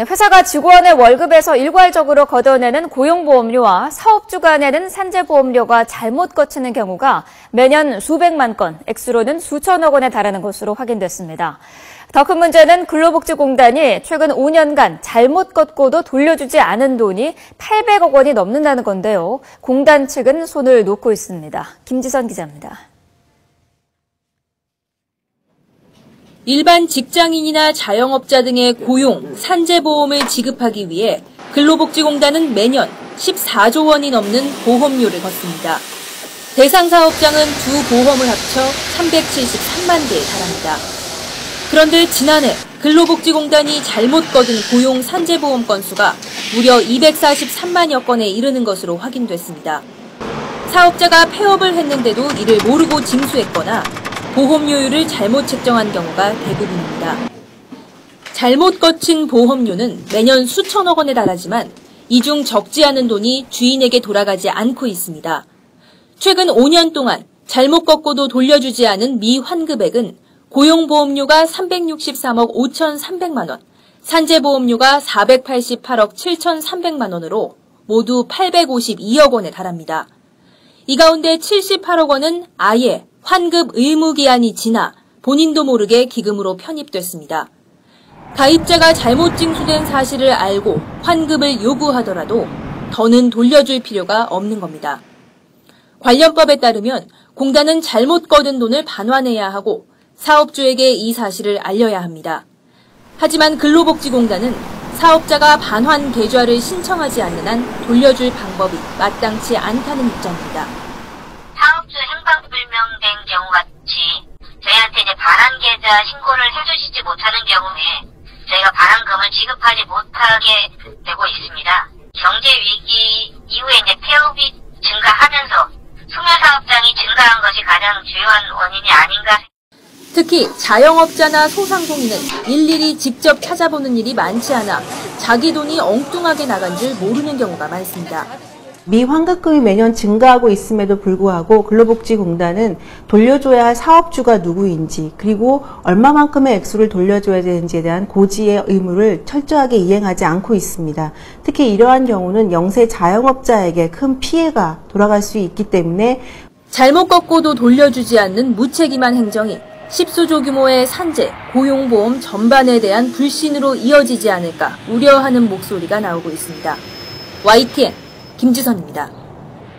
회사가 직원의 월급에서 일괄적으로 걷어내는 고용보험료와 사업주가 내는 산재보험료가 잘못 거치는 경우가 매년 수백만 건, 액수로는 수천억 원에 달하는 것으로 확인됐습니다. 더 큰 문제는 근로복지공단이 최근 5년간 잘못 걷고도 돌려주지 않은 돈이 800억 원이 넘는다는 건데요. 공단 측은 손을 놓고 있습니다. 김지선 기자입니다. 일반 직장인이나 자영업자 등의 고용, 산재보험을 지급하기 위해 근로복지공단은 매년 14조 원이 넘는 보험료를 걷습니다. 대상 사업장은 두 보험을 합쳐 373만 개에 달합니다. 그런데 지난해 근로복지공단이 잘못 거둔 고용 산재보험 건수가 무려 243만여 건에 이르는 것으로 확인됐습니다. 사업자가 폐업을 했는데도 이를 모르고 징수했거나 보험료율을 잘못 책정한 경우가 대부분입니다. 잘못 거친 보험료는 매년 수천억 원에 달하지만 이 중 적지 않은 돈이 주인에게 돌아가지 않고 있습니다. 최근 5년 동안 잘못 걷고도 돌려주지 않은 미환급액은 고용보험료가 363억 5,300만 원, 산재보험료가 488억 7,300만 원으로 모두 852억 원에 달합니다. 이 가운데 78억 원은 아예 환급 의무기한이 지나 본인도 모르게 기금으로 편입됐습니다. 가입자가 잘못 징수된 사실을 알고 환급을 요구하더라도 더는 돌려줄 필요가 없는 겁니다. 관련법에 따르면 공단은 잘못 거둔 돈을 반환해야 하고 사업주에게 이 사실을 알려야 합니다. 하지만 근로복지공단은 사업자가 반환 계좌를 신청하지 않는 한 돌려줄 방법이 마땅치 않다는 입장입니다. 사업주 행방불명된 경우 같이 저희한테 이제 반환 계좌 신고를 해주시지 못하는 경우에 저희가 반환금을 지급하지 못하게 되고 있습니다. 경제 위기 이후에 이제 폐업이 증가하면서 소멸 사업장이 증가한 것이 가장 주요한 원인이 아닌가. 특히 자영업자나 소상공인은 일일이 직접 찾아보는 일이 많지 않아 자기 돈이 엉뚱하게 나간 줄 모르는 경우가 많습니다. 미환급금이 매년 증가하고 있음에도 불구하고 근로복지공단은 돌려줘야 할 사업주가 누구인지 그리고 얼마만큼의 액수를 돌려줘야 되는지에 대한 고지의 의무를 철저하게 이행하지 않고 있습니다. 특히 이러한 경우는 영세 자영업자에게 큰 피해가 돌아갈 수 있기 때문에 잘못 걷고도 돌려주지 않는 무책임한 행정이 10수조 규모의 산재, 고용보험 전반에 대한 불신으로 이어지지 않을까 우려하는 목소리가 나오고 있습니다. YTN 김지선입니다.